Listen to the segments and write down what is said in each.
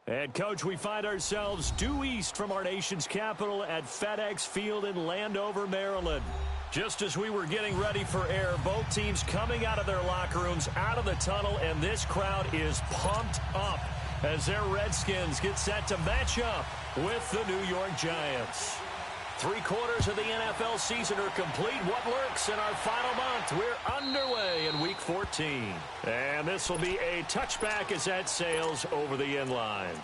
And, Coach, we find ourselves due east from our nation's capital at FedEx Field in Landover, Maryland. Just as we were getting ready for air, both teams coming out of their locker rooms, out of the tunnel, and this crowd is pumped up as their Redskins get set to match up with the New York Giants. 3/4 of the NFL season are complete. What lurks in our final month? We're underway in Week 14. And this will be a touchback as that sails over the end line.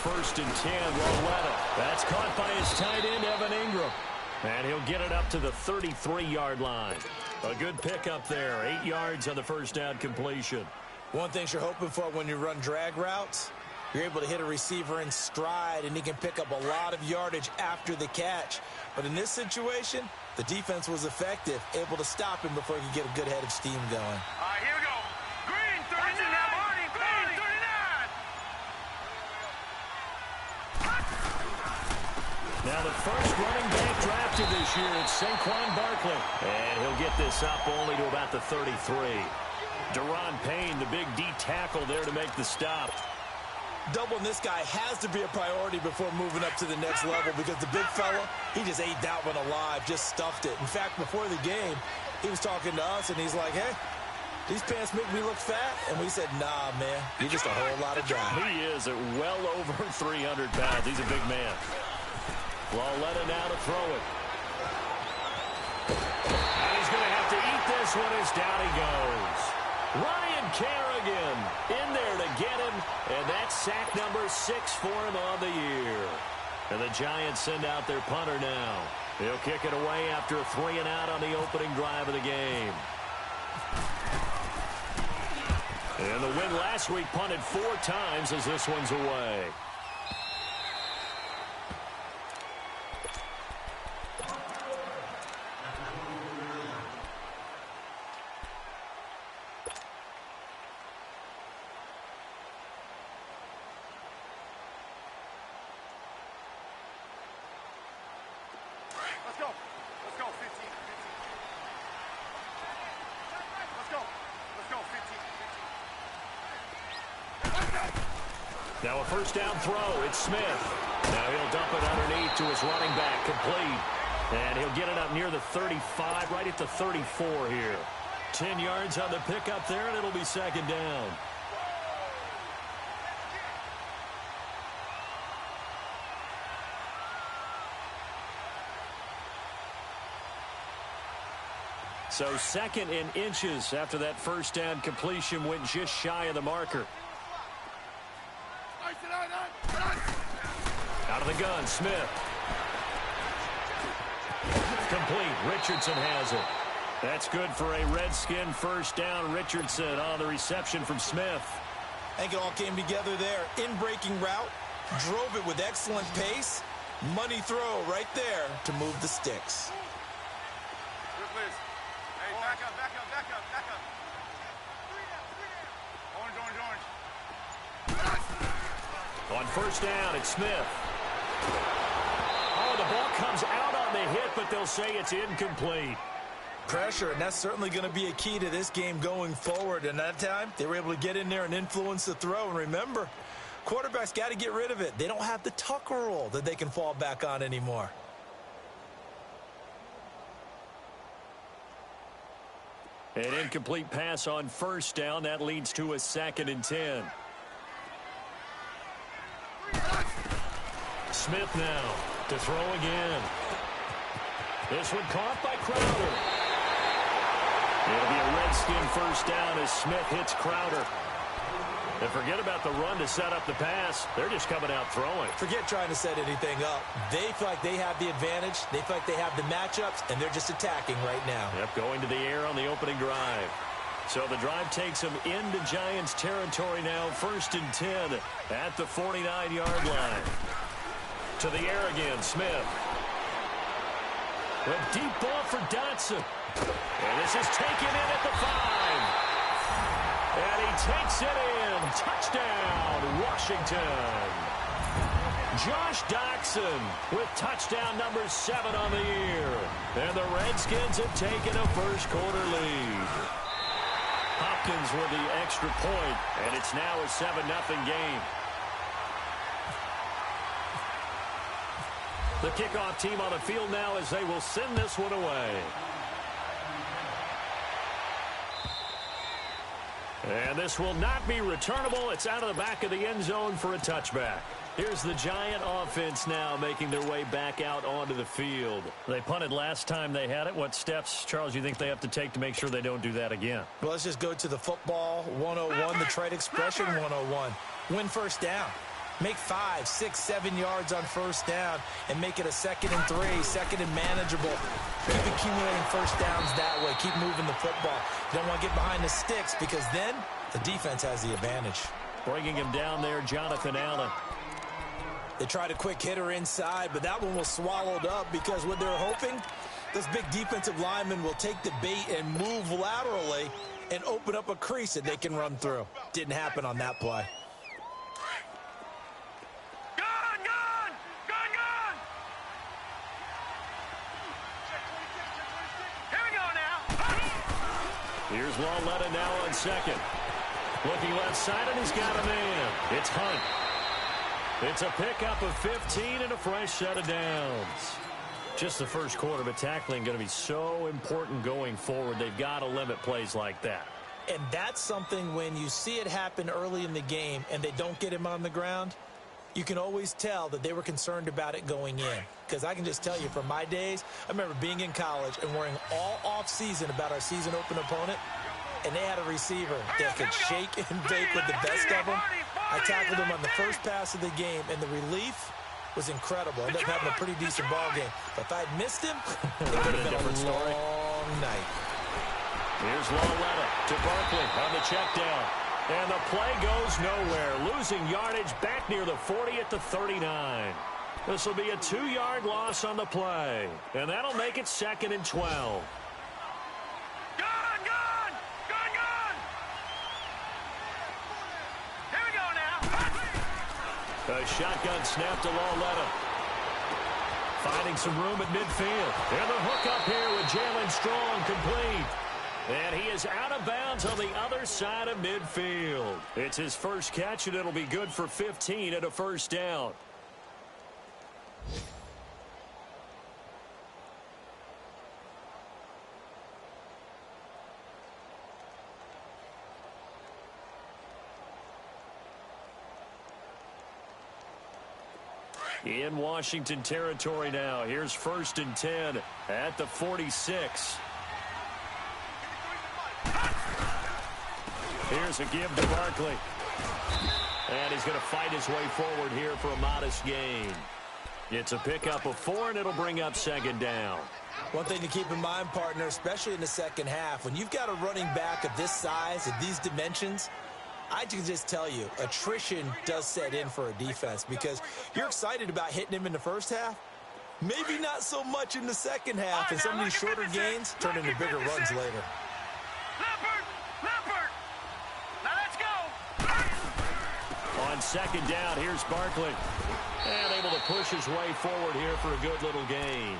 First and 10, Roletta. That's caught by his tight end, Evan Ingram. And he'll get it up to the 33-yard line. A good pickup there, 8 yards on the first down completion. One thing you're hoping for when you run drag routes, you're able to hit a receiver in stride, and he can pick up a lot of yardage after the catch. But in this situation, the defense was effective, able to stop him before he could get a good head of steam going. All right, here we go. Green, 39. Green, 39. Now the first running back drafted this year, it's Saquon Barkley. And he'll get this up only to about the 33. Deron Payne, the big D tackle there to make the stop. Doubling this guy has to be a priority before moving up to the next level because the big fella, he just ate that one alive, just stuffed it. In fact, before the game, he was talking to us, and he's like, hey, these pants make me look fat. And we said, nah, man, you're just a whole lot of guy. He is at well over 300 pounds. He's a big man. Roletta now to throw it. And he's going to have to eat this one as down he goes. Ryan Kerrigan in there to get him, and that's sack number 6 for him on the year. And the Giants send out their punter now. He'll kick it away after a 3-and-out on the opening drive of the game. And the win last week punted 4 times as this one's away. Now a first down throw. It's Smith. Now he'll dump it underneath to his running back. Complete. And he'll get it up near the 35, right at the 34 here. 10 yards on the pickup there, and it'll be second down. So second in inches after that first down completion went just shy of the marker. Out of the gun, Smith. Complete. Richardson has it. That's good for a Redskin first down. Richardson on the reception from Smith. I think it all came together there. In-breaking route. Drove it with excellent pace. Money throw right there to move the sticks. Hey, back up. Orange. On first down, it's Smith. Oh, the ball comes out on the hit, but they'll say it's incomplete. Pressure, and that's certainly going to be a key to this game going forward. And that time, they were able to get in there and influence the throw. And remember, quarterbacks got to get rid of it. They don't have the Tucker rule that they can fall back on anymore. An incomplete pass on first down. That leads to a 2nd and 10. Smith now to throw again. This one caught by Crowder. It'll be a Redskin first down as Smith hits Crowder. And forget about the run to set up the pass. They're just coming out throwing. Forget trying to set anything up. They feel like they have the advantage. They feel like they have the matchups, and they're just attacking right now. Yep, going to the air on the opening drive. So the drive takes them into Giants territory now. 1st and 10 at the 49-yard line. To the air again, Smith. A deep ball for Dotson. And this is taken in at the 5. And he takes it in. Touchdown, Washington. Josh Doctson with touchdown number 7 on the year. And the Redskins have taken a first-quarter lead. Hopkins with the extra point, and it's now a 7-0 game. The kickoff team on the field now as they will send this one away. And this will not be returnable. It's out of the back of the end zone for a touchback. Here's the Giant offense now making their way back out onto the field. They punted last time they had it. What steps, Charles, you think they have to take to make sure they don't do that again? Well, let's just go to the football 101, the trade expression 101. Win first down. Make 5, 6, 7 yards on first down and make it a 2nd and 3, 2nd and manageable. Keep accumulating first downs that way. Keep moving the football. You don't want to get behind the sticks because then the defense has the advantage. Bringing him down there, Jonathan Allen. They tried a quick hitter inside, but that one was swallowed up because what they're hoping, this big defensive lineman will take the bait and move laterally and open up a crease that they can run through. Didn't happen on that play. Here's Lauletta now on 2nd. Looking left side, and he's got a man. It's Hunt. It's a pickup of 15 and a fresh set of downs. Just the first quarter, but tackling going to be so important going forward. They've got to limit plays like that. And that's something when you see it happen early in the game and they don't get him on the ground, you can always tell that they were concerned about it going in. Because I can just tell you from my days, I remember being in college and worrying all off-season about our season open opponent, and they had a receiver that could shake and bake with the best of them. I tackled him on the first pass of the game, and the relief was incredible. I ended up having a pretty decent ball game. But if I had missed him, it would have been a long night. Here's Lauletta to Barkley on the check down. And the play goes nowhere. Losing yardage back near the 40 at the 39. This will be a 2-yard loss on the play. And that'll make it 2nd and 12. A shotgun snap to Lauletta. Finding some room at midfield. And the hook up here with Jalen Strong complete. And he is out of bounds on the other side of midfield. It's his first catch, and it'll be good for 15 and a first down. In Washington territory now. Here's 1st and 10 at the 46. Here's a give to Barkley. And he's going to fight his way forward here for a modest gain. It's a pickup of 4, and it'll bring up 2nd down. One thing to keep in mind, partner, especially in the second half, when you've got a running back of this size, of these dimensions, I can just tell you, attrition does set in for a defense because you're excited about hitting him in the first half. Maybe not so much in the second half, and some of these shorter gains turn into bigger runs later. On 2nd down, here's Barkley. And able to push his way forward here for a good little gain.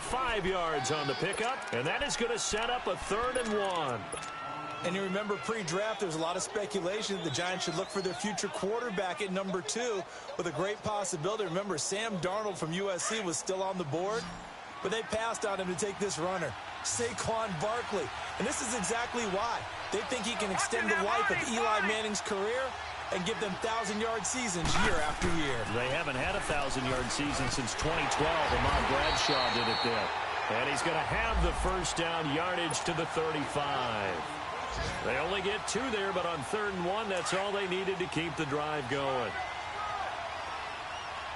5 yards on the pickup, and that is going to set up a 3rd and 1. And you remember pre-draft, there's a lot of speculation that the Giants should look for their future quarterback at number 2 with a great possibility. Remember, Sam Darnold from USC was still on the board, but they passed on him to take this runner, Saquon Barkley. And this is exactly why. They think he can extend the life of Eli Manning's career and give them 1,000-yard seasons year after year. They haven't had a 1,000-yard season since 2012. Ahmad Bradshaw did it there. And he's going to have the first down yardage to the 35. They only get 2 there, but on 3rd and 1, that's all they needed to keep the drive going.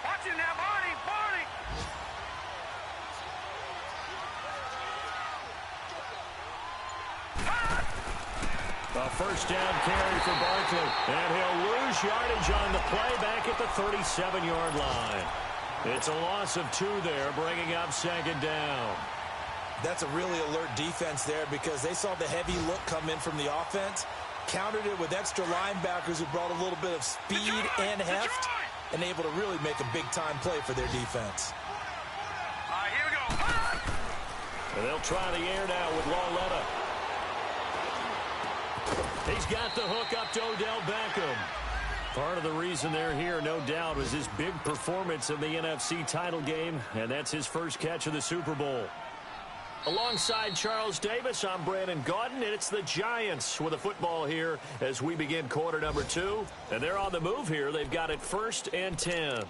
Watching that body, body. A first down carry for Barkley, and he'll lose yardage on the play back at the 37-yard line. It's a loss of 2 there, bringing up 2nd down. That's a really alert defense there because they saw the heavy look come in from the offense, countered it with extra linebackers who brought a little bit of speed and heft, and able to really make a big-time play for their defense. All right, here we go. And they'll try the air now with Lauletta. He's got the hook up to Odell Beckham. Part of the reason they're here, no doubt, was his big performance in the NFC title game, and that's his first catch of the Super Bowl. Alongside Charles Davis, I'm Brandon Gaudin, and it's the Giants with a football here as we begin quarter number 2. And they're on the move here. They've got it 1st and 10.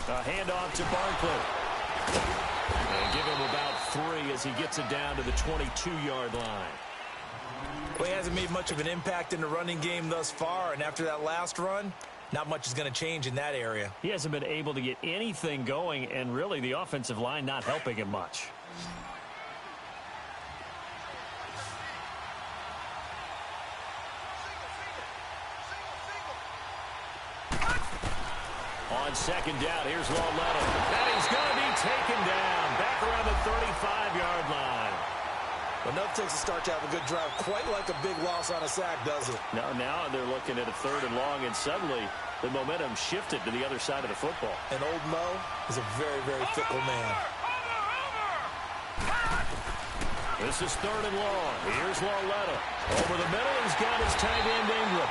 A handoff to Barkley. And give him about 3 as he gets it down to the 22-yard line. Well, he hasn't made much of an impact in the running game thus far, and after that last run, not much is going to change in that area. He hasn't been able to get anything going, and really the offensive line not helping him much. On 2nd down, here's Lauletta. And he's going to be taken down back around the 35-yard line. Enough takes a start to have a good drive, quite like a big loss on a sack, does it? Now they're looking at a 3rd and long, and suddenly the momentum shifted to the other side of the football. And old Mo is a very, very fickle man. This is 3rd and long. Here's Lauletta. Over the middle, he's got his tight end Ingram.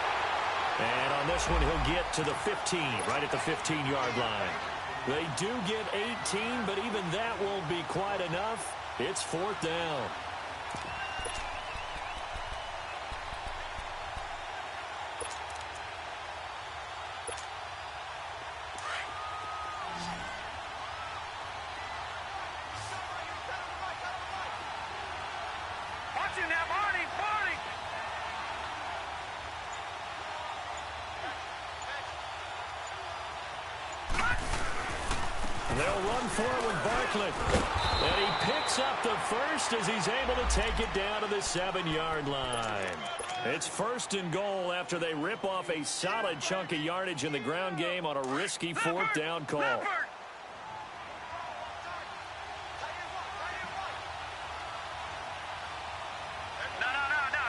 And on this one, he'll get to the 15, right at the 15-yard line. They do get 18, but even that won't be quite enough. It's 4th down. Watching that body, body. They'll run for it with Barkley. And he picks up the first as he's able to take it down to the 7-yard line. It's 1st and goal after they rip off a solid chunk of yardage in the ground game on a risky 4th down call. No.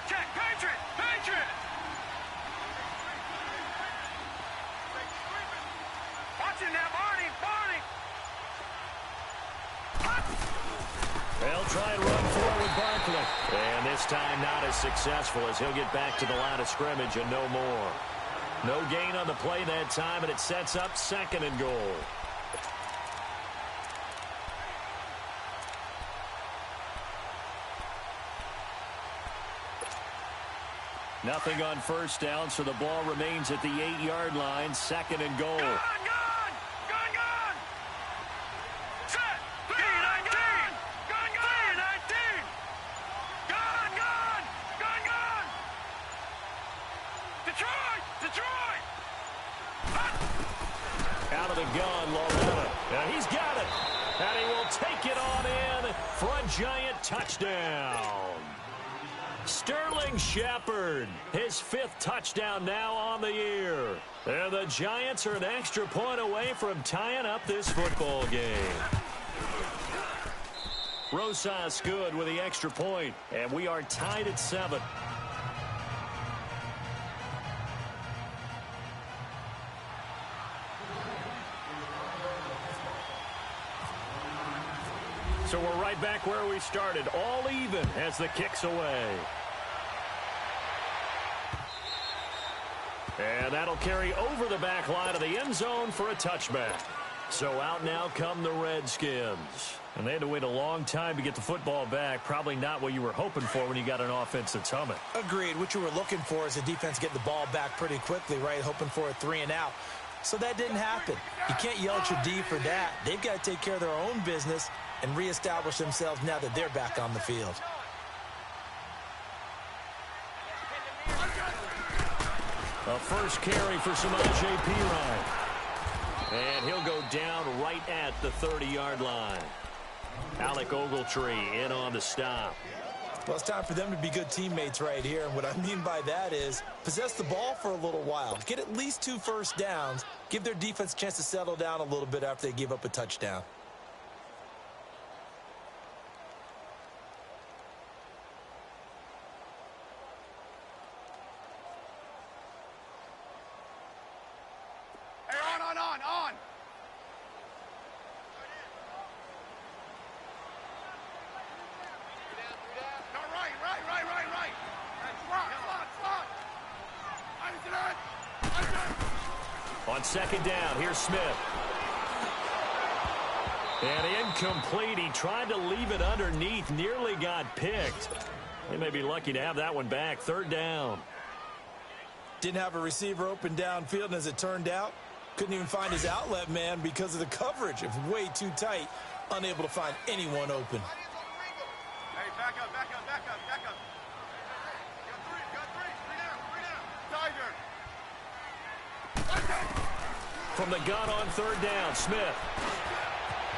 Check. Patriot. Watching that body. They'll try and run forward with Barkley. And this time not as successful as he'll get back to the line of scrimmage and no more. No gain on the play that time, and it sets up 2nd and goal. Nothing on 1st down, so the ball remains at the 8-yard line. 2nd and goal. Gun. Set. 3-19. Gun. 3-19. Gun. Detroit. Out of the gun, Lauletta. And he's got it. And he will take it on in for a Giant touchdown. Sterling Shepard, his 5th touchdown now on the year. And the Giants are an extra point away from tying up this football game. Rosas good with the extra point, and we are tied at 7. So we're right back where we started, all even as the kick's away. And that'll carry over the back line of the end zone for a touchback. So out now come the Redskins. And they had to wait a long time to get the football back. Probably not what you were hoping for when you got an offense that's humming. Agreed. What you were looking for is a defense getting the ball back pretty quickly, right? Hoping for a 3-and-out. So that didn't happen. You can't yell at your D for that. They've got to take care of their own business and reestablish themselves now that they're back on the field. A first carry for Samaje Perine. And he'll go down right at the 30-yard line. Alec Ogletree in on the stop. Well, it's time for them to be good teammates right here. And what I mean by that is possess the ball for a little while. Get at least 2 first downs. Give their defense a chance to settle down a little bit after they give up a touchdown. On. No, right. Slot. On second down, here's Smith. And incomplete. He tried to leave it underneath, nearly got picked. They may be lucky to have that one back. Third down. Didn't have a receiver open downfield, and as it turned out, couldn't even find his outlet man because of the coverage. It was way too tight, unable to find anyone open. Hey, back up. Got 3 down. From the gun on third down, Smith.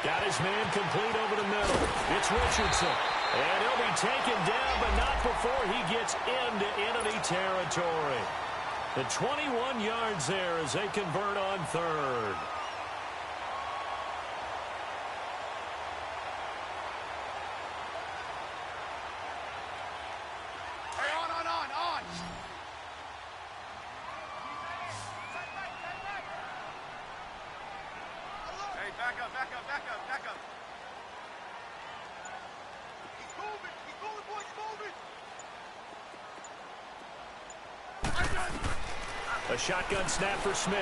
Got his man complete over the middle. It's Richardson. And he'll be taken down, but not before he gets into enemy territory. The 21 yards there as they convert on third. Hey, on. Hey, back up. He's moving, boys, A shotgun snap for Smith.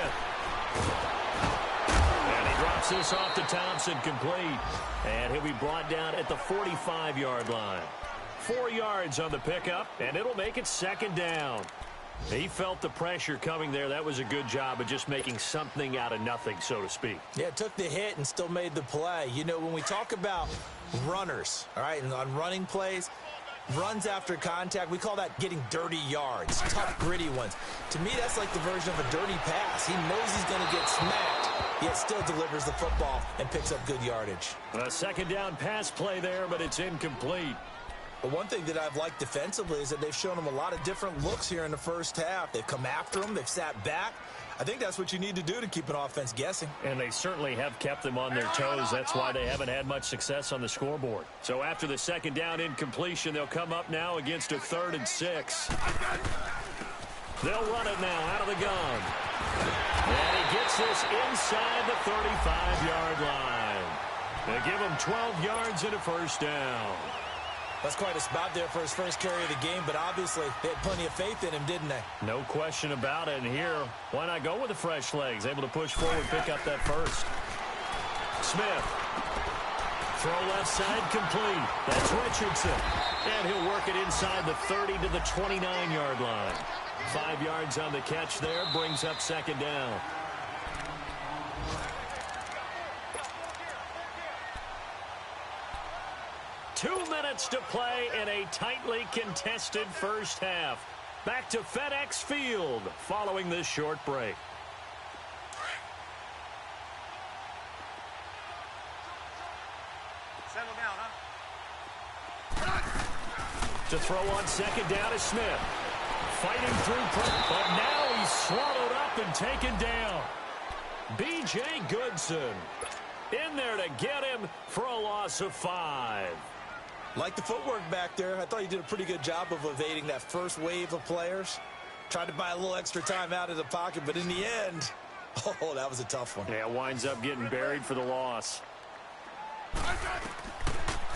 And he drops this off to Thompson, complete. And he'll be brought down at the 45-yard line. 4 yards on the pickup, and it'll make it second down. He felt the pressure coming there. That was a good job of just making something out of nothing, so to speak. Yeah, took the hit and still made the play. You know, when we talk about runners, all right, and on running plays, runs after contact, we call that getting dirty yards, tough, gritty ones. To me, that's like the version of a dirty pass. He knows he's going to get smacked, yet still delivers the football and picks up good yardage. A second down pass play there, but it's incomplete. But one thing that I've liked defensively is that they've shown him a lot of different looks here in the first half. They've come after him. They've sat back. I think that's what you need to do to keep an offense guessing. And they certainly have kept them on their toes. That's why they haven't had much success on the scoreboard. So after the second down incompletion, they'll come up now against a 3rd and 6. They'll run it now out of the gun. And he gets this inside the 35-yard line. They give him 12 yards and a first down. That's quite a spot there for his first carry of the game, but obviously they had plenty of faith in him, didn't they? No question about it. And here, why not go with the fresh legs? Able to push forward, pick up that first. Smith. Throw left side complete. That's Richardson. And he'll work it inside the 30 to the 29-yard line. 5 yards on the catch there, brings up second down. Two minutes to play in a tightly contested first half. Back to FedEx Field following this short break. Settle down, huh? To throw on second down is Smith. Fighting through, but now he's swallowed up and taken down. B.J. Goodson in there to get him for a loss of 5. Like the footwork back there, I thought he did a pretty good job of evading that first wave of players. Tried to buy a little extra time out of the pocket, but in the end, oh, that was a tough one. Yeah, winds up getting buried for the loss.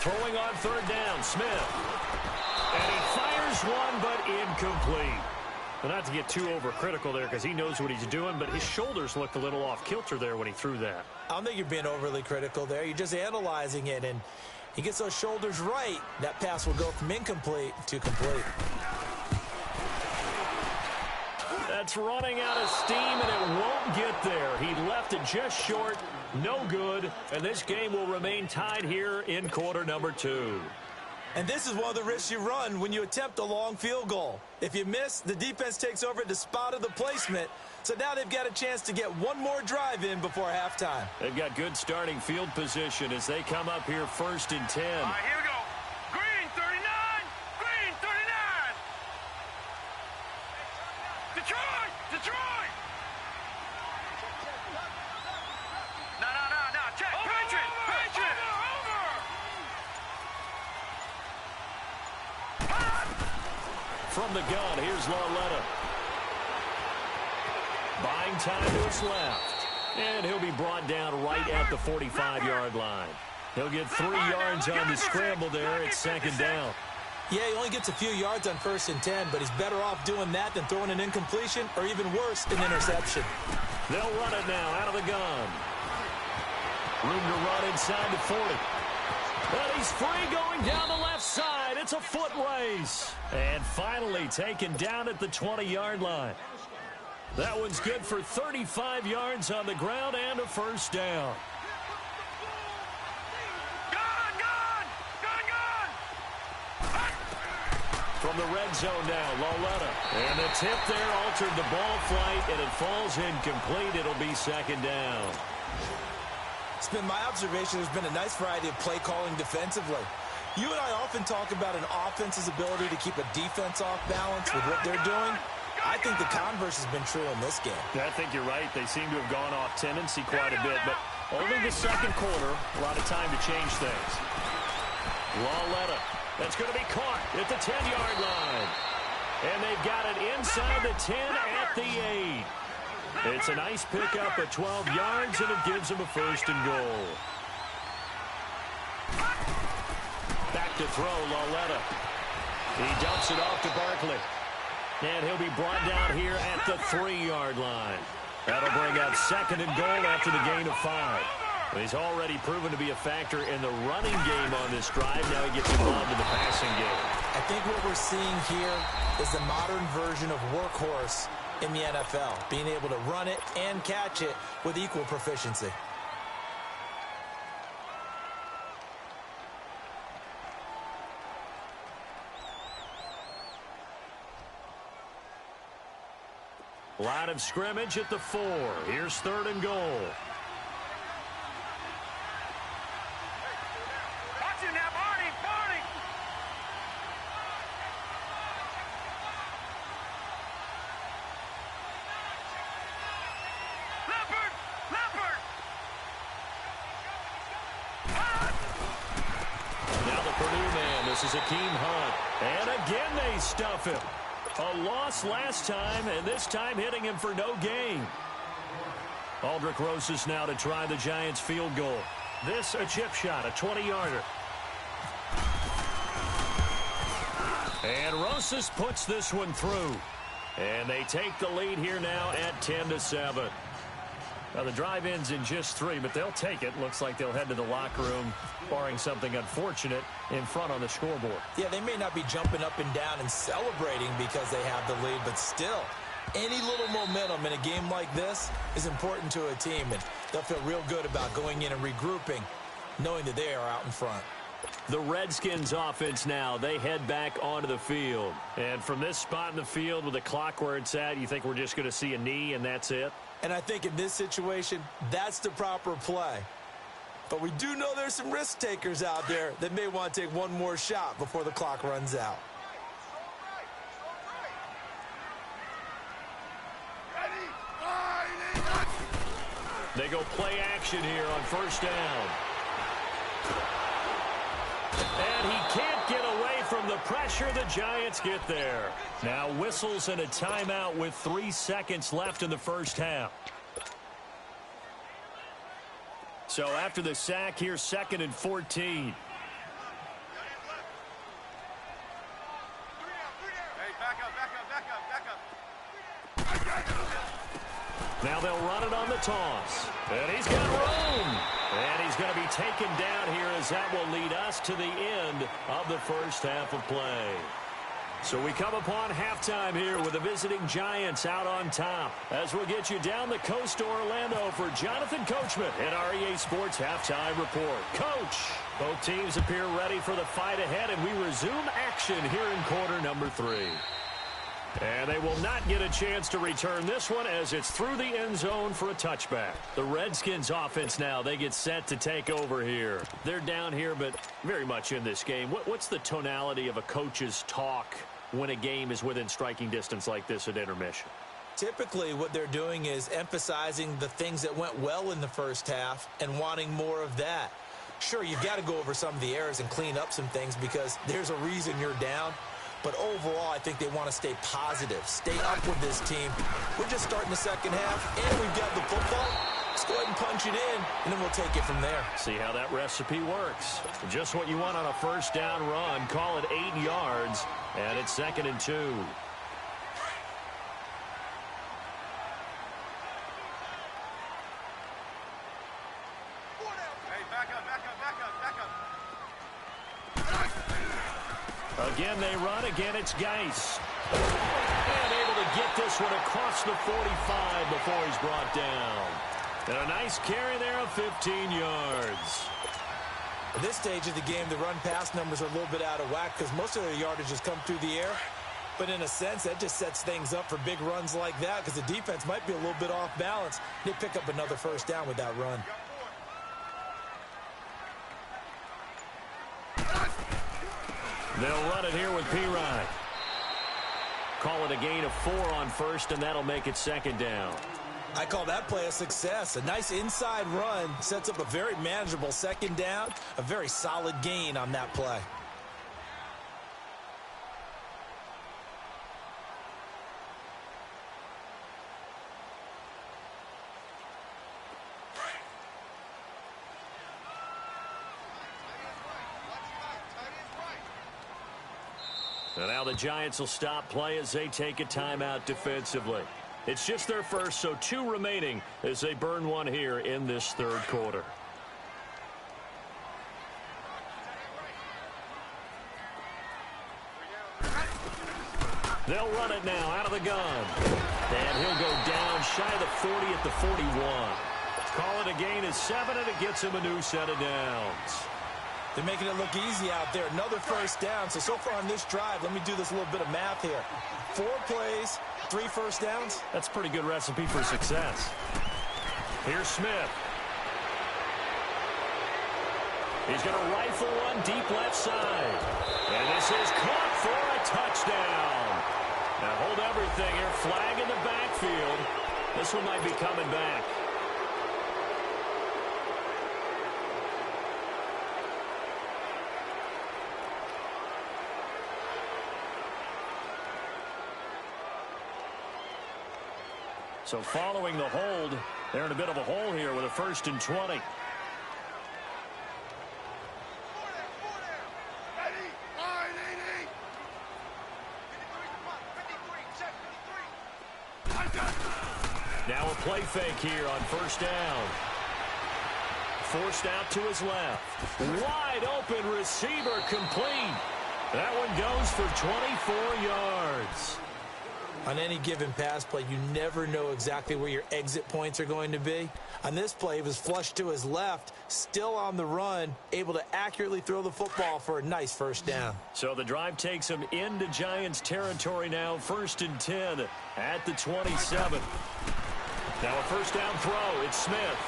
Throwing on third down, Smith. And he fires one, but incomplete. Well, not to get too overcritical there because he knows what he's doing, but his shoulders looked a little off kilter there when he threw that. I don't think you're being overly critical there. You're just analyzing it, and he gets those shoulders right. That pass will go from incomplete to complete. That's running out of steam, and it won't get there. He left it just short, no good, and this game will remain tied here in quarter number 2. And this is one of the risks you run when you attempt a long field goal. If you miss, the defense takes over at the spot of the placement. So now they've got a chance to get one more drive in before halftime. They've got good starting field position as they come up here 1st and 10. All right, here we go. Green 39. Green 39. Detroit. Detroit. No. Check. Patriot. Patriot. From the gun, here's Lauletta. Buying time to his left. And he'll be brought down right at the 45-yard line. He'll get 3 yards on the scramble there. It's 2nd down. Yeah, he only gets a few yards on 1st and 10, but he's better off doing that than throwing an incompletion or even worse, an interception. They'll run it now out of the gun. Room to run inside the 40. But he's free going down the left side. It's a foot race. And finally taken down at the 20-yard line. That one's good for 35 yards on the ground and a 1st down. From the red zone now, Lauletta. And the tip there altered the ball flight, and it falls incomplete. It'll be 2nd down. It's been my observation there's been a nice variety of play calling defensively. You and I often talk about an offense's ability to keep a defense off balance with what they're doing. I think the converse has been true in this game. Yeah, I think you're right. They seem to have gone off tendency quite a bit, but only the 2nd quarter, a lot of time to change things. Lauletta, that's going to be caught at the 10-yard line. And they've got it inside the 10 at the 8. It's a nice pickup at 12 yards, and it gives them a 1st and goal. Back to throw, Lauletta. He dumps it off to Barkley. And he'll be brought down here at the 3-yard line. That'll bring up 2nd and goal after the gain of 5. But he's already proven to be a factor in the running game on this drive. Now he gets involved in the passing game. I think what we're seeing here is the modern version of workhorse in the NFL, being able to run it and catch it with equal proficiency. Line of scrimmage at the 4. Here's 3rd and goal. Watch him now, Barney. Leopard. Now the Purdue man. This is Akeem Hunt. And again they stuff him. A loss last time, and this time hitting him for no gain. Aldrich Rosas now to try the Giants' field goal. This a chip shot, a 20-yarder. And Rosas puts this one through. And they take the lead here now at 10-7. Now the drive ends in just 3, but they'll take it. Looks like they'll head to the locker room, barring something unfortunate, in front on the scoreboard. Yeah, they may not be jumping up and down and celebrating because they have the lead, but still, any little momentum in a game like this is important to a team, and they'll feel real good about going in and regrouping, knowing that they are out in front. The Redskins offense now, they head back onto the field. And from this spot in the field with the clock where it's at, you think we're just going to see a knee and that's it? And I think in this situation, that's the proper play. But we do know there's some risk takers out there that may want to take one more shot before the clock runs out. They go play action here on 1st down. And he can't get away from the pressure. The Giants get there. Now whistles and a timeout with 3 seconds left in the 1st half. So after the sack, here's 2nd and 14. Hey, back up. Now they'll run it on the toss. And he's got room. And he's going to be taken down here as that will lead us to the end of the first half of play. So we come upon halftime here with the visiting Giants out on top. As we'll get you down the coast to Orlando for Jonathan Coachman in our EA Sports Halftime Report. Coach, both teams appear ready for the fight ahead, and we resume action here in quarter number 3. And they will not get a chance to return this one as it's through the end zone for a touchback. The Redskins offense now, they get set to take over here. They're down here, but very much in this game. What's the tonality of a coach's talk when a game is within striking distance like this at intermission? Typically, what they're doing is emphasizing the things that went well in the first half and wanting more of that. Sure, you've got to go over some of the errors and clean up some things because there's a reason you're down. But overall, I think they want to stay positive, stay up with this team. We're just starting the second half, and we've got the football. Let's go ahead and punch it in, and then we'll take it from there. See how that recipe works. Just what you want on a first down run. Call it 8 yards, and it's 2nd and 2. Again, they run. Again, it's Geis. And able to get this one across the 45 before he's brought down. And a nice carry there of 15 yards. At this stage of the game, the run-pass numbers are a little bit out of whack because most of their yardage has come through the air. But in a sense, that just sets things up for big runs like that because the defense might be a little bit off balance. They pick up another first down with that run. They'll run it here with P-Rod. Call it a gain of 4 on first, and that'll make it 2nd down. I call that play a success. A nice inside run sets up a very manageable 2nd down, a very solid gain on that play. And now the Giants will stop play as they take a timeout defensively. It's just their first, so 2 remaining as they burn one here in this third quarter. They'll run it now out of the gun. And he'll go down shy of the 40 at the 41. Call it a gain of 7, and it gets him a new set of downs. They're making it look easy out there. Another first down. So far on this drive, let me do this little bit of math here. 4 plays, 3 first downs. That's a pretty good recipe for success. Here's Smith. He's going to rifle one deep left side. And this is caught for a touchdown. Now hold everything here. Flag in the backfield. This one might be coming back. So following the hold, they're in a bit of a hole here with a 1st and 20. Now a play fake here on 1st down. Forced out to his left. Wide open receiver complete. That one goes for 24 yards. On any given pass play, you never know exactly where your exit points are going to be. On this play, it was flushed to his left, still on the run, able to accurately throw the football for a nice first down. So the drive takes him into Giants territory now, 1st and 10 at the 27. Now a first down throw. It's Smith.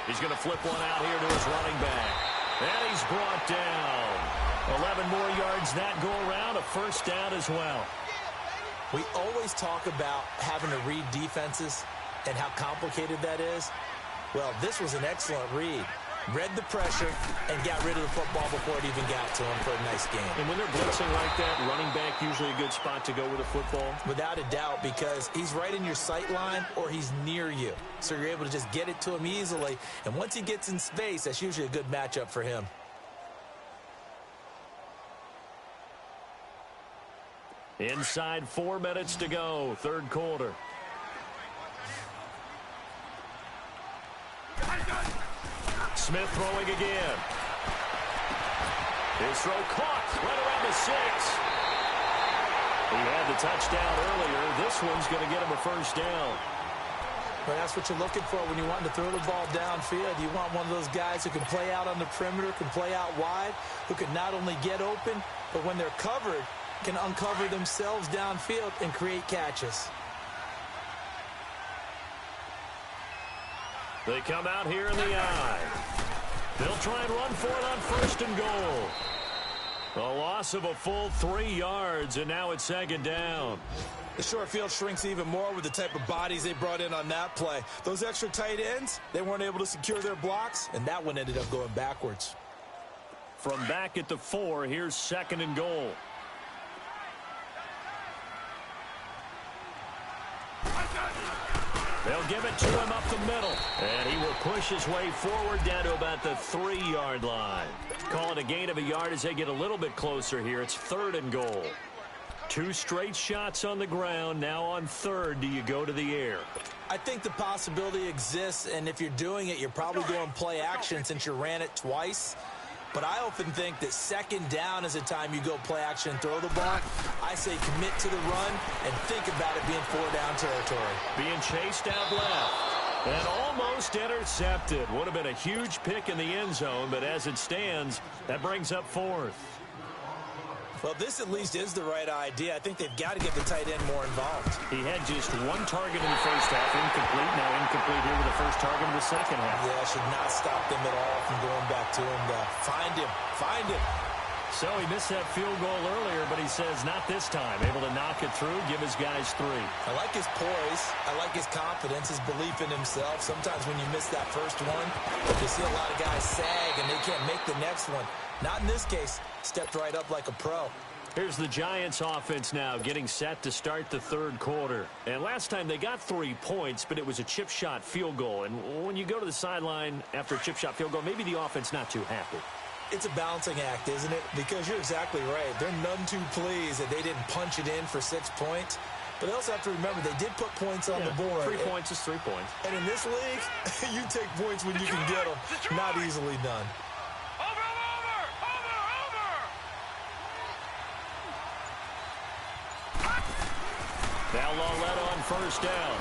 He's going to flip one out here to his running back. And he's brought down. 11 more yards that go around, a first down as well. We always talk about having to read defenses and how complicated that is. Well, this was an excellent read. Read the pressure and got rid of the football before it even got to him for a nice game. And when they're blitzing like that, running back usually a good spot to go with a football? Without a doubt, because he's right in your sight line or he's near you. So you're able to just get it to him easily. And once he gets in space, that's usually a good matchup for him. Inside 4 minutes to go, third quarter. Smith throwing again. His throw caught right around the 6. He had the touchdown earlier. This one's going to get him a first down. Well, that's what you're looking for when you want to throw the ball downfield. You want one of those guys who can play out on the perimeter, can play out wide, who can not only get open, but when they're covered, can uncover themselves downfield and create catches. They come out here in the eye. They'll try and run for it on first and goal. A loss of a full 3 yards, and now it's second down. The short field shrinks even more with the type of bodies they brought in on that play. Those extra tight ends, they weren't able to secure their blocks, and that one ended up going backwards. From back at the 4, here's second and goal. They'll give it to him up the middle. And he will push his way forward down to about the 3-yard line. Call it a gain of a yard as they get a little bit closer here. It's third and goal. 2 straight shots on the ground. Now on third, do you go to the air? I think the possibility exists, and if you're doing it, you're probably doing play action since you ran it twice. But I often think that second down is a time you go play action and throw the ball. I say commit to the run and think about it being 4-down territory. Being chased out left and almost intercepted. Would have been a huge pick in the end zone, but as it stands, that brings up fourth. Well, this at least is the right idea. I think they've got to get the tight end more involved. He had just 1 target in the first half, incomplete. Now incomplete here with the first target of the second half. Yeah, should not stop them at all from going back to him. Find him. Find him. So he missed that field goal earlier, but he says not this time. Able to knock it through, give his guys 3. I like his poise. I like his confidence, his belief in himself. Sometimes when you miss that first one, you see a lot of guys sag and they can't make the next one. Not in this case. Stepped right up like a pro. Here's the Giants offense now getting set to start the third quarter. And last time they got 3 points, but it was a chip shot field goal. And when you go to the sideline after a chip shot field goal, maybe the offense not too happy. It's a balancing act, isn't it? Because you're exactly right. They're none too pleased that they didn't punch it in for 6 points. But they also have to remember they did put points on the board. 3 points is 3 points. And in this league, you take points when you can get them. Not easily done. Now Lawletta on first down.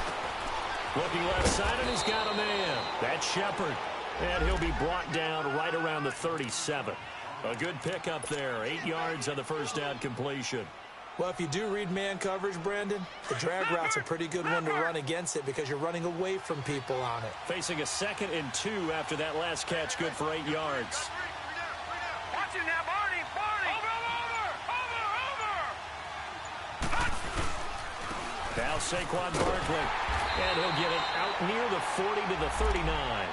Looking left side, and he's got a man. That's Shepard. And he'll be brought down right around the 37. A good pickup there. 8 yards on the first down completion. Well, if you do read man coverage, Brandon, the drag route's a pretty good one to run against it because you're running away from people on it. Facing a 2nd and 2 after that last catch, good for 8 yards. Watch it now, Barney. Now Saquon Barkley, and he'll get it out near the 40 to the 39.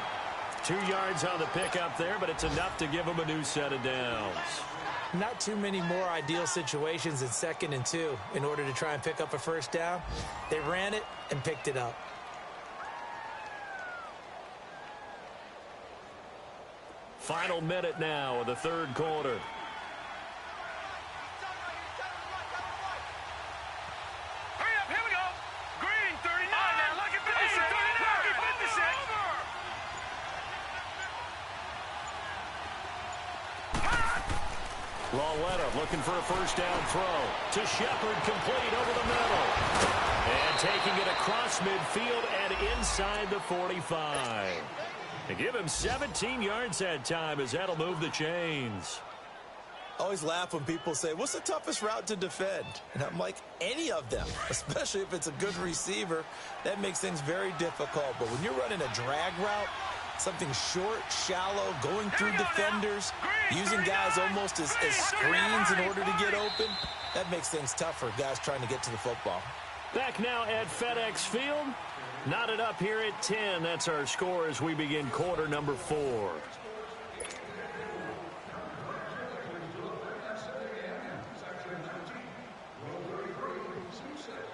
2 yards on the pickup there, but it's enough to give him a new set of downs. Not too many more ideal situations than 2nd and 2 in order to try and pick up a first down. They ran it and picked it up. Final minute now of the third quarter. Lawletta looking for a first down throw to Shepard, complete over the middle. And taking it across midfield and inside the 45. To give him 17 yards that time as that'll move the chains. I always laugh when people say, what's the toughest route to defend? And I'm like, any of them, especially if it's a good receiver. That makes things very difficult. But when you're running a drag route, something short, shallow, going through defenders, using guys almost as screens in order to get open, that makes things tough for guys trying to get to the football. Back now at FedEx Field. Knotted up here at 10. That's our score as we begin quarter number 4.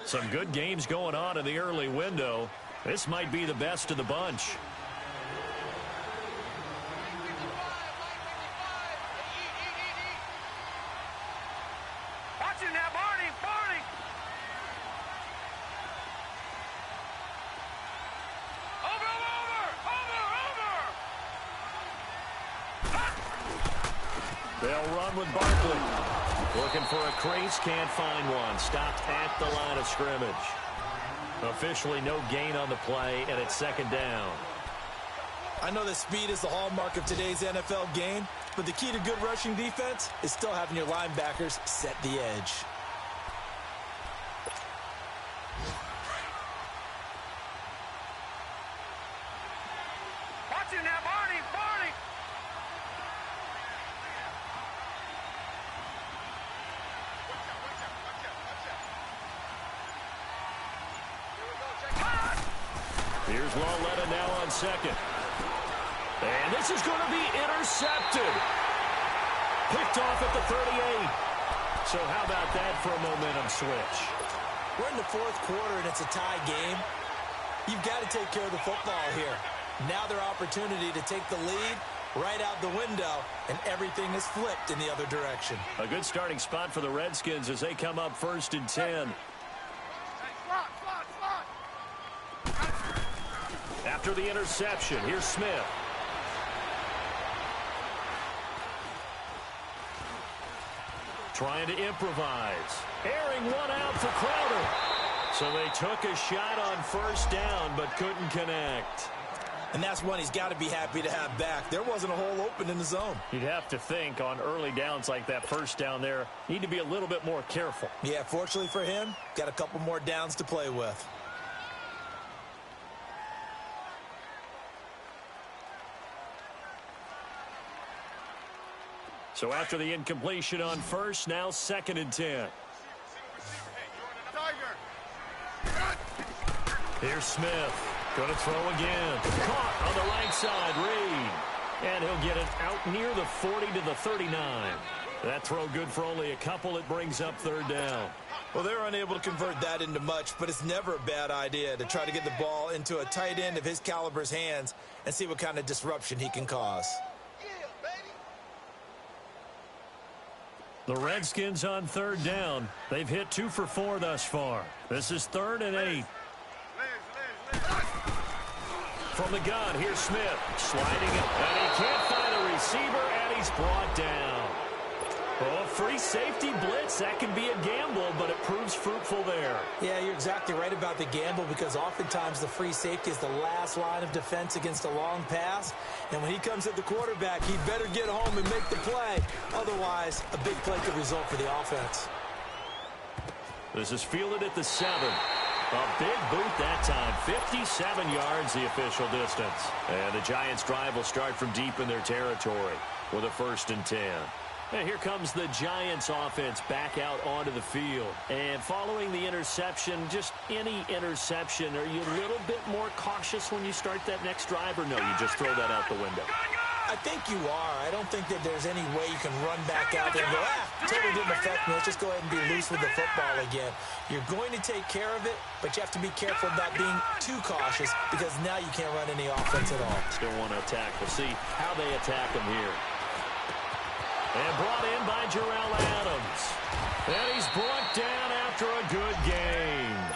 Some good games going on in the early window. This might be the best of the bunch. Watch it now, Barney. They'll run with Barkley. Looking for a crease, can't find one. Stopped at the line of scrimmage. Officially no gain on the play, and it's second down. I know that speed is the hallmark of today's NFL game, but the key to good rushing defense is still having your linebackers set the edge. Watching that, Barney, Barney. Here's Lauletta now on second. And this is going to be intercepted. Picked off at the 38. So how about that for a momentum switch? We're in the fourth quarter, and it's a tie game. You've got to take care of the football here. Now their opportunity to take the lead right out the window, and everything is flipped in the other direction. A good starting spot for the Redskins as they come up 1st and 10. After the interception, here's Smith. Trying to improvise. Airing one out for Crowder. So they took a shot on 1st down, but couldn't connect. And that's one he's got to be happy to have back. There wasn't a hole open in the zone. You'd have to think on early downs like that 1st down there, need to be a little bit more careful. Yeah, fortunately for him, got a couple more downs to play with. So after the incompletion on 1st, now 2nd and 10. Here's Smith. Going to throw again. Caught on the right side, Reed. And he'll get it out near the 40 to the 39. That throw good for only a couple. It brings up 3rd down. Well, they're unable to convert that into much, but it's never a bad idea to try to get the ball into a tight end of his caliber's hands and see what kind of disruption he can cause. The Redskins on 3rd down. They've hit 2 for 4 thus far. This is 3rd and 8. From the gun, here's Smith. Sliding it, and he can't find a receiver, and he's brought down. Oh, free safety blitz. That can be a gamble, but it proves fruitful there. Yeah, you're exactly right about the gamble because oftentimes the free safety is the last line of defense against a long pass. And when he comes at the quarterback, he better get home and make the play. Otherwise, a big play could result for the offense. This is fielded at the 7. A big boot that time. 57 yards the official distance. And the Giants' drive will start from deep in their territory with a 1st and 10. And here comes the Giants offense back out onto the field. And following the interception, just any interception, are you a little bit more cautious when you start that next drive, or no, you just throw that out the window? I think you are. I don't think that there's any way you can run back out there and go, totally didn't affect me. Let's just go ahead and be loose with the football again. You're going to take care of it, but you have to be careful about being too cautious because now you can't run any offense at all. Still want to attack. We'll see how they attack him here. And brought in by Jarrell Adams. And he's brought down after a good game.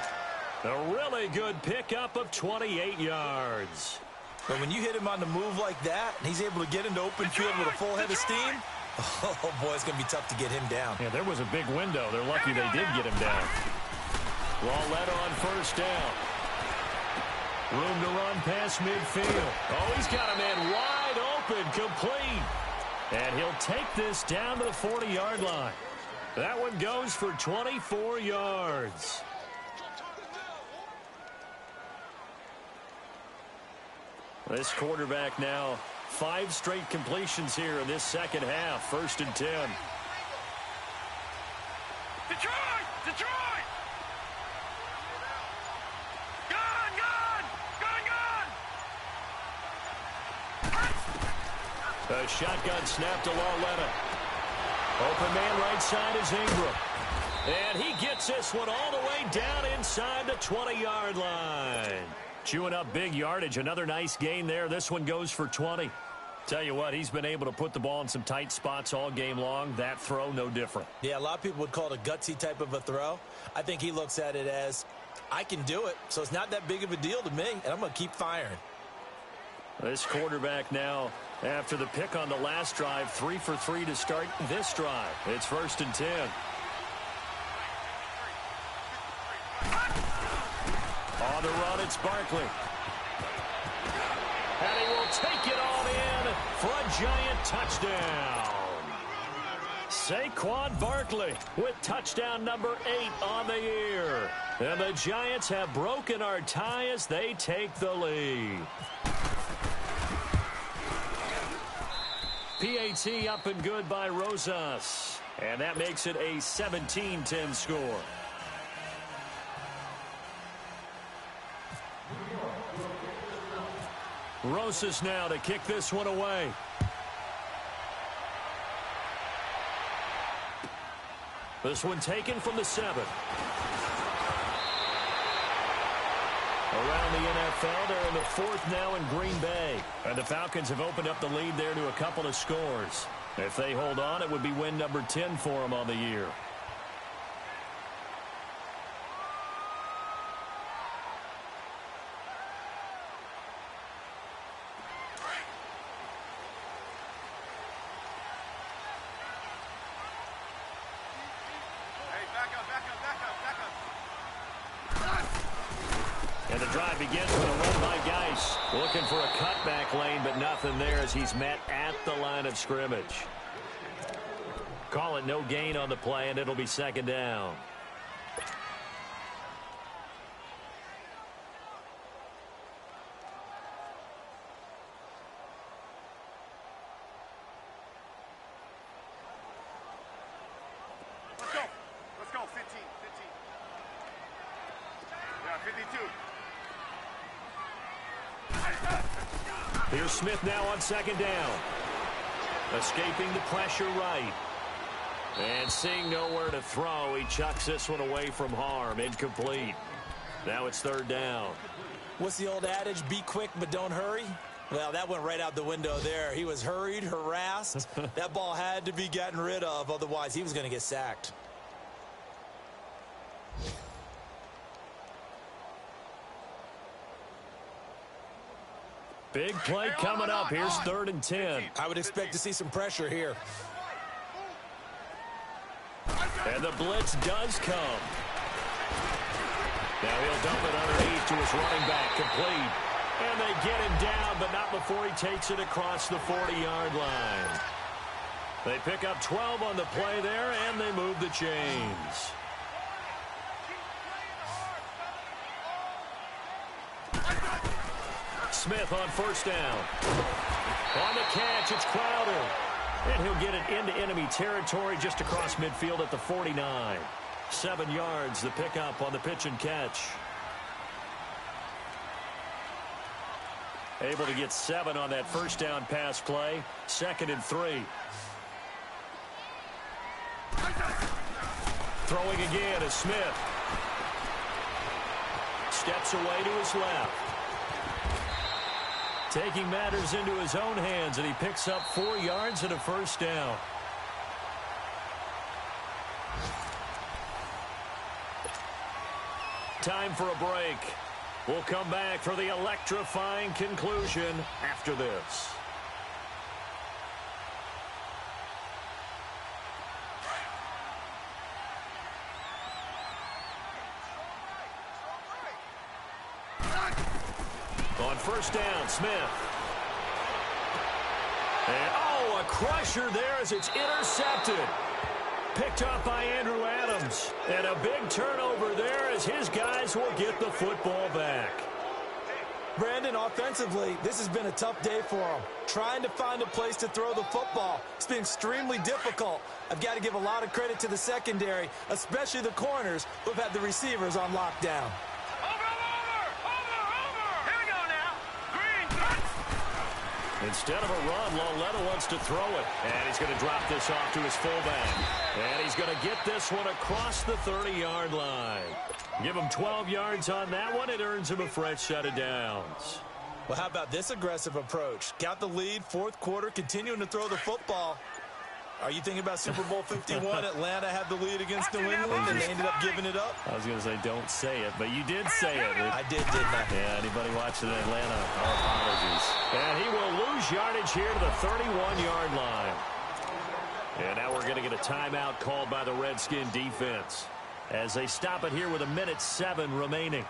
A really good pickup of 28 yards. But when you hit him on the move like that, and he's able to get into open field with a full head of steam, oh, boy, it's going to be tough to get him down. Yeah, there was a big window. They're lucky they did get him down. Lauletta on 1st down. Room to run past midfield. Oh, he's got a man wide open, complete. And he'll take this down to the 40-yard line. That one goes for 24 yards. This quarterback now 5 straight completions here in this second half. 1st and 10. Detroit! Detroit! Gun! Gun! Gun! Gun! A shotgun snap to Lauletta. Open man right side is Ingram. And he gets this one all the way down inside the 20-yard line. Chewing up big yardage. Another nice gain there. This one goes for 20. Tell you what, he's been able to put the ball in some tight spots all game long. That throw, no different. Yeah, a lot of people would call it a gutsy type of a throw. I think he looks at it as, I can do it, so it's not that big of a deal to me, and I'm going to keep firing. This quarterback now After the pick on the last drive, 3 for 3 to start this drive. It's 1st and 10. On the run, it's Barkley. And he will take it all in for a giant touchdown. Saquon Barkley with touchdown number 8 on the year. And the Giants have broken our tie as they take the lead. PAT up and good by Rosas. And that makes it a 17-10 score. Rosas now to kick this one away. This one taken from the 7. Around the NFL, they're in the 4th now in Green Bay. And the Falcons have opened up the lead there to a couple of scores. If they hold on, it would be win number 10 for them on the year. And the drive begins with a run by Geis. Looking for a cutback lane, but nothing there as he's met at the line of scrimmage. Call it no gain on the play, and it'll be 2nd down. Let's go, 15. Yeah, 52. Here's Smith now on 2nd down. Escaping the pressure right. And seeing nowhere to throw, he chucks this one away from harm. Incomplete. Now it's 3rd down. What's the old adage? Be quick, but don't hurry. Well, that went right out the window there. He was hurried, harassed. That ball had to be gotten rid of. Otherwise, he was going to get sacked. Big play coming up. Here's 3rd and 10. I would expect to see some pressure here. And the blitz does come. Now he'll dump it underneath to his running back. Complete. And they get him down, but not before he takes it across the 40-yard line. They pick up 12 on the play there, and they move the chains. Smith on 1st down. On the catch, it's Crowder. And he'll get it into enemy territory just across midfield at the 49. 7 yards, the pickup on the pitch and catch. Able to get 7 on that 1st down pass play. 2nd and 3. Throwing again is Smith. Steps away to his left. Taking matters into his own hands, and he picks up 4 yards and a 1st down. Time for a break. We'll come back for the electrifying conclusion after this. On 1st down, Smith. And, a crusher there as it's intercepted. Picked up by Andrew Adams. And a big turnover there as his guys will get the football back. Brandon, offensively, this has been a tough day for him. Trying to find a place to throw the football. It's been extremely difficult. I've got to give a lot of credit to the secondary, especially the corners who've had the receivers on lockdown. Instead of a run, Loletta wants to throw it. And he's going to drop this off to his fullback. And he's going to get this one across the 30-yard line. Give him 12 yards on that one. It earns him a fresh set of downs. Well, how about this aggressive approach? Got the lead, 4th quarter, continuing to throw the football. Are you thinking about Super Bowl 51? Atlanta had the lead against New England, and they ended up giving it up? I was going to say don't say it, but you did say it. I did, didn't I? Yeah, anybody watching Atlanta, our apologies. And he will lose yardage here to the 31-yard line. And now we're going to get a timeout called by the Redskin defense as they stop it here with 1:07 remaining.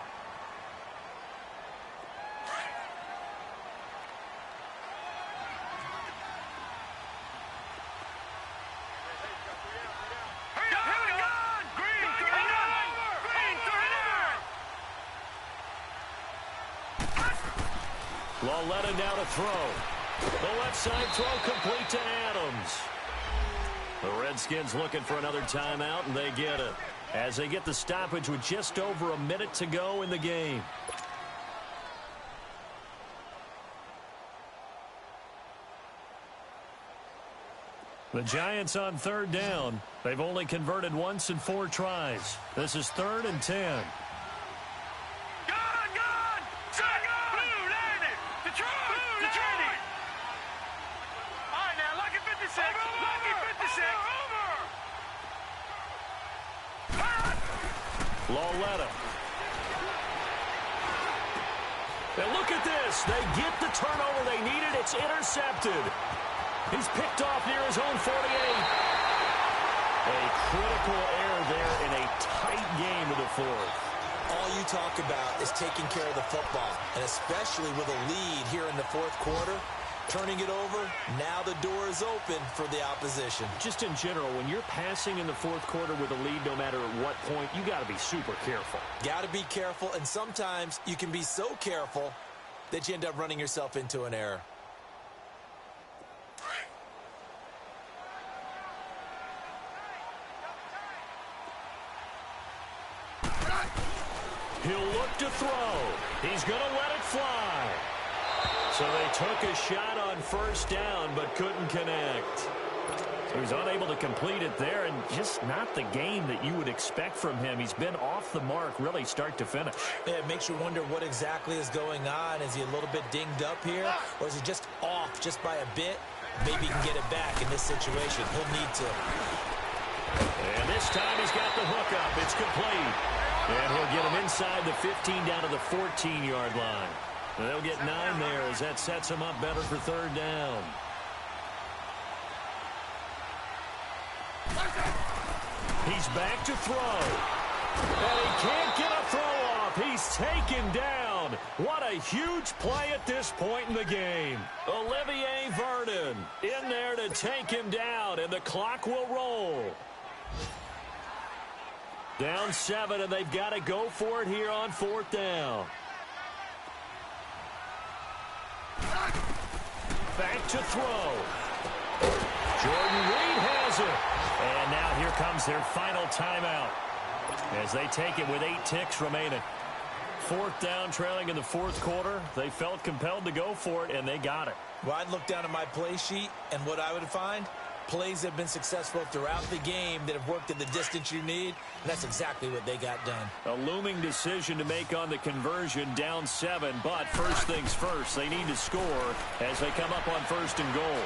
Loletta now to throw. The left side throw complete to Adams. The Redskins looking for another timeout, and they get it as they get the stoppage with just over a minute to go in the game. The Giants on third down. They've only converted once in 4 tries. This is 3rd and 10. Loletta. And look at this. They get the turnover they needed. It's intercepted. He's picked off near his own 48. A critical error there in a tight game of the 4th. All you talk about is taking care of the football, and especially with a lead here in the 4th quarter. Turning it over, now the door is open for the opposition. Just in general, when you're passing in the 4th quarter with a lead, no matter at what point, you got to be super careful. Got to be careful, and sometimes you can be so careful that you end up running yourself into an error. He'll look to throw. He's going to let it fly. So they took a shot on 1st down, but couldn't connect. So he's unable to complete it there, and just not the game that you would expect from him. He's been off the mark, really start to finish. Yeah, it makes you wonder what exactly is going on. Is he a little bit dinged up here, or is he just off just by a bit? Maybe he can get it back in this situation. He'll need to. And this time he's got the hook up. It's complete. And he'll get him inside the 15 down to the 14-yard line. They'll get 9 there as that sets him up better for 3rd down. He's back to throw. And he can't get a throw off. He's taken down. What a huge play at this point in the game. Olivier Vernon in there to take him down, and the clock will roll. Down 7, and they've got to go for it here on 4th down. Back to throw. Jordan Reed has it. And now here comes their final timeout as they take it with 8 ticks remaining. 4th down, trailing in the 4th quarter. They felt compelled to go for it, and they got it. Well, I'd look down at my play sheet, and what I would find, plays have been successful throughout the game that have worked at the distance you need, and that's exactly what they got done. A looming decision to make on the conversion, down 7, but first things first, they need to score as they come up on 1st and goal.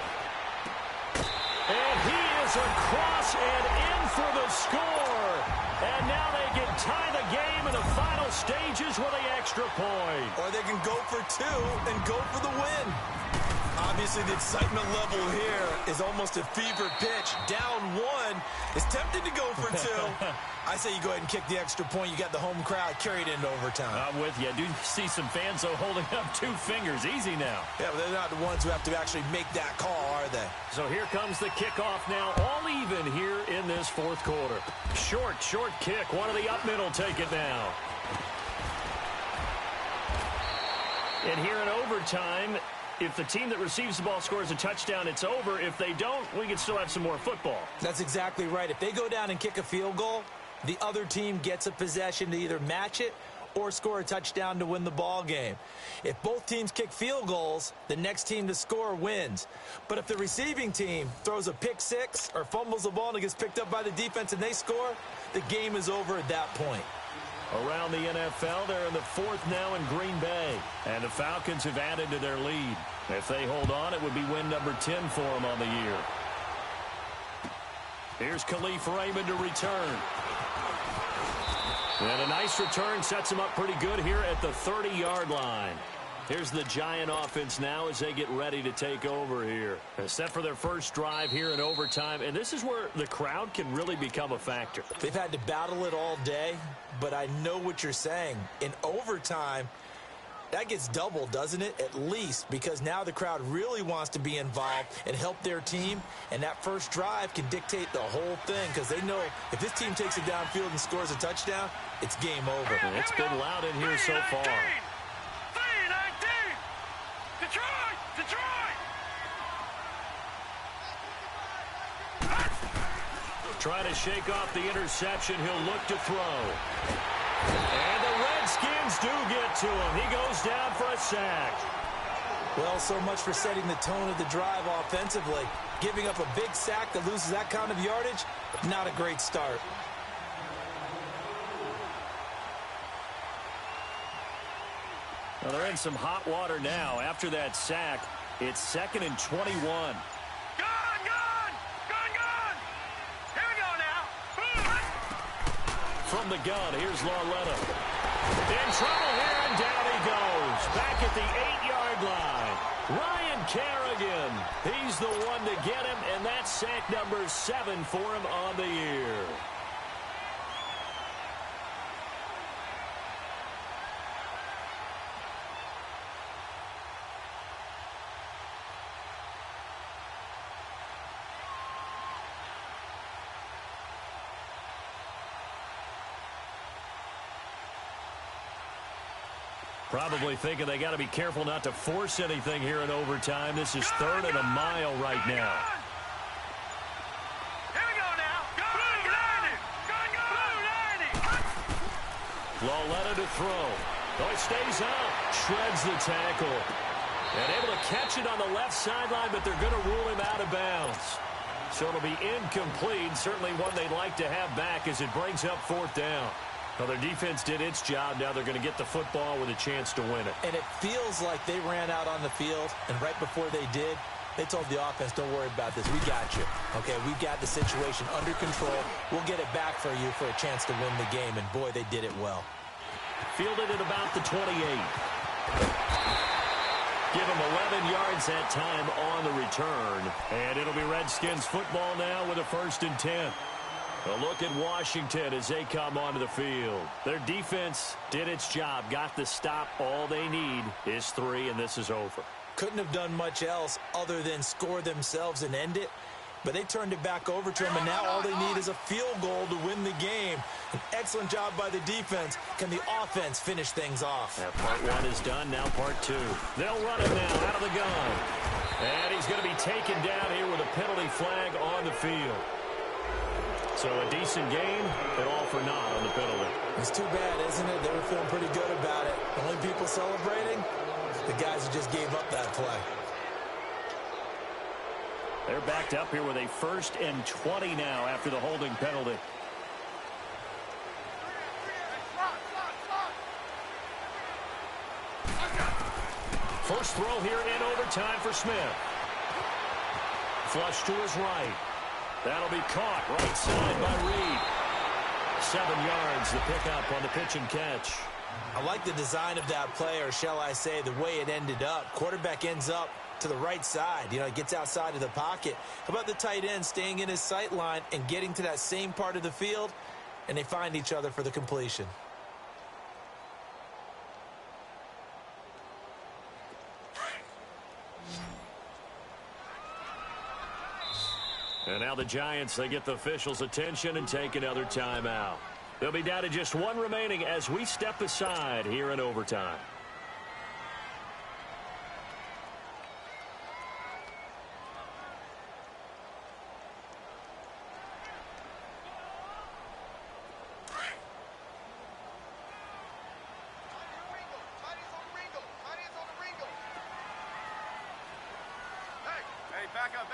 And he is across and in for the score. And now they can tie the game in the final stages with the extra point. Or they can go for 2 and go for the win. Obviously, the excitement level here is almost a fever pitch. Down 1 is tempted to go for 2. I say you go ahead and kick the extra point. You got the home crowd carried into overtime. I'm with you. I do see some fans, though, holding up 2 fingers. Easy now. Yeah, but they're not the ones who have to actually make that call, are they? So here comes the kickoff now, all even here in this 4th quarter. Short kick. One of the up middle take it now. And here in overtime, if the team that receives the ball scores a touchdown, it's over. If they don't, we can still have some more football. That's exactly right. If they go down and kick a field goal, the other team gets a possession to either match it or score a touchdown to win the ball game. If both teams kick field goals, the next team to score wins. But if the receiving team throws a pick 6 or fumbles the ball and it gets picked up by the defense and they score, the game is over at that point. Around the NFL, they're in the 4th now in Green Bay. And the Falcons have added to their lead. If they hold on, it would be win number 10 for them on the year. Here's Khalif Raymond to return. And a nice return sets him up pretty good here at the 30-yard line. Here's the Giant offense now as they get ready to take over here. Set for their first drive here in overtime, and this is where the crowd can really become a factor. They've had to battle it all day, but I know what you're saying. In overtime, that gets doubled, doesn't it? At least, because now the crowd really wants to be involved and help their team, and that first drive can dictate the whole thing because they know if this team takes it downfield and scores a touchdown, it's game over. And it's been loud in here so far. Trying to shake off the interception. He'll look to throw. And the Redskins do get to him. He goes down for a sack. Well, so much for setting the tone of the drive offensively. Giving up a big sack that loses that kind of yardage, not a great start. Well, they're in some hot water now. After that sack, it's 2nd and 21. From the gun, here's Lauletta. In trouble here, and down he goes. Back at the 8-yard line. Ryan Kerrigan. He's the one to get him, and that's sack number 7 for him on the year. Probably thinking they got to be careful not to force anything here in overtime. This is 3rd and a mile right now. Here we go now. Lauletta to throw. Oh, he stays up. Shreds the tackle. And able to catch it on the left sideline, but they're going to rule him out of bounds. So it'll be incomplete. Certainly one they'd like to have back as it brings up 4th down. Well, their defense did its job. Now they're going to get the football with a chance to win it. And it feels like they ran out on the field, and right before they did, they told the offense, don't worry about this. We got you. Okay, we got the situation under control. We'll get it back for you for a chance to win the game, and boy, they did it well. Fielded at about the 28. Give him 11 yards that time on the return. And it'll be Redskins football now with a 1st and 10. A look at Washington as they come onto the field. Their defense did its job, got the stop. All they need is 3, and this is over. Couldn't have done much else other than score themselves and end it. But they turned it back over to them, and now all they need is a field goal to win the game. An excellent job by the defense. Can the offense finish things off? That part 1 is done, now part 2. They'll run it now out of the gun. And he's going to be taken down here with a penalty flag on the field. So a decent game, and all for naught on the penalty. It's too bad, isn't it? They were feeling pretty good about it. The only people celebrating, the guys who just gave up that play. They're backed up here with a 1st and 20 now after the holding penalty. First throw here in overtime for Smith. Flush to his right. That'll be caught right side by Reed. 7 yards, the pickup on the pitch and catch. I like the design of that play, or shall I say the way it ended up. Quarterback ends up to the right side. You know, it gets outside of the pocket. How about the tight end staying in his sight line and getting to that same part of the field, and they find each other for the completion. And now the Giants, they get the officials' attention and take another timeout. They'll be down to just 1 remaining as we step aside here in overtime. Hey, back up.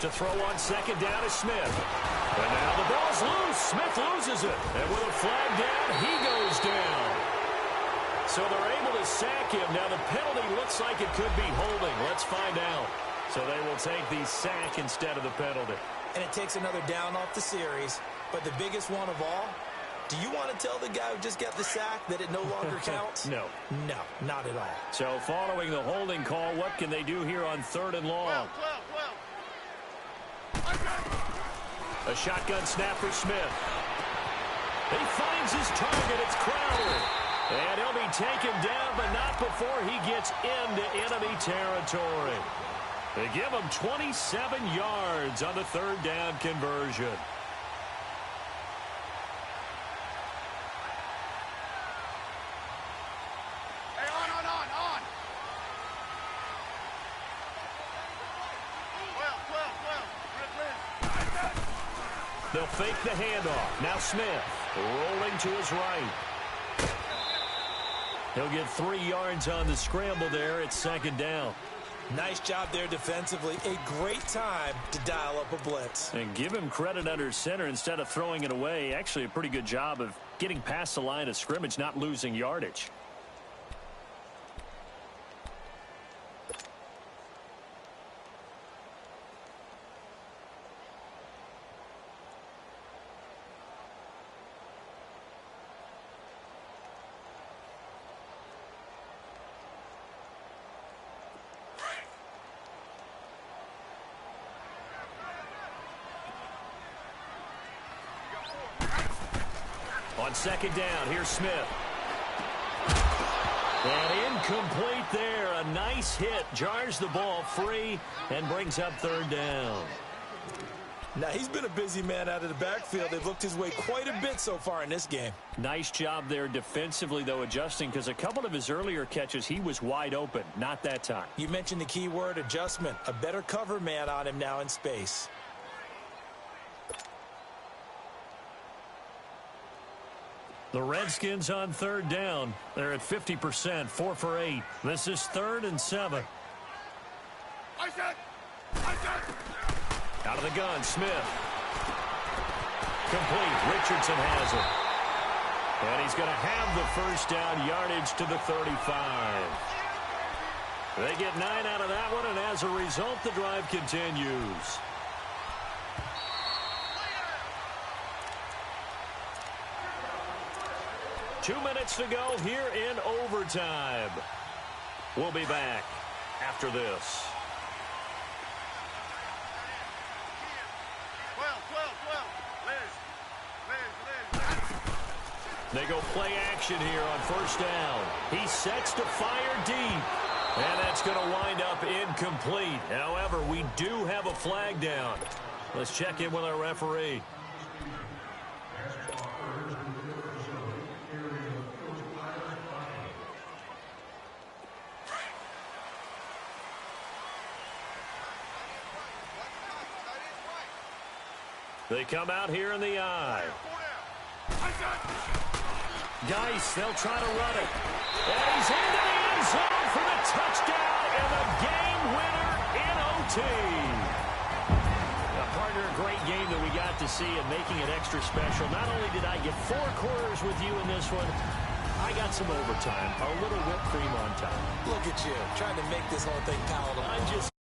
To throw on 2nd down is Smith. And now the ball's loose. Smith loses it. And with a flag down, he goes down. So they're able to sack him. Now the penalty looks like it could be holding. Let's find out. So they will take the sack instead of the penalty. And it takes another down off the series. But the biggest one of all, do you want to tell the guy who just got the sack that it no longer counts? No. No, not at all. So following the holding call, what can they do here on 3rd and long? 12. A shotgun snap for Smith. He finds his target. It's Crowder. And he'll be taken down, but not before he gets into enemy territory. They give him 27 yards on the 3rd down conversion. Hey, on. 12. They'll fake the handoff. Now Smith rolling to his right. He'll get 3 yards on the scramble there. It's 2nd down. Nice job there defensively. A great time to dial up a blitz. And give him credit under center instead of throwing it away. Actually a pretty good job of getting past the line of scrimmage, not losing yardage. On 2nd down, here's Smith. And incomplete there. A nice hit. Jars the ball free and brings up 3rd down. Now, he's been a busy man out of the backfield. They've looked his way quite a bit so far in this game. Nice job there defensively, though, adjusting, because a couple of his earlier catches, he was wide open. Not that time. You mentioned the key word, adjustment. A better cover man on him now in space. The Redskins on 3rd down. They're at 50%, 4 for 8. This is 3rd and 7. I said. Out of the gun, Smith. Complete. Richardson has it. And he's going to have the 1st down, yardage to the 35. They get 9 out of that one, and as a result, the drive continues. Two minutes to go here in overtime. We'll be back after this. 12. They go play action here on 1st down. He sets to fire deep. And that's going to wind up incomplete. However, we do have a flag down. Let's check in with our referee. They come out here in the eye. Geis, they'll try to run it. And he's into the end zone for the touchdown and the game winner in OT. Now, partner, a great game that we got to see and making it extra special. Not only did I get 4 quarters with you in this one, I got some overtime, a little whipped cream on top. Look at you, trying to make this whole thing palatable. I'm just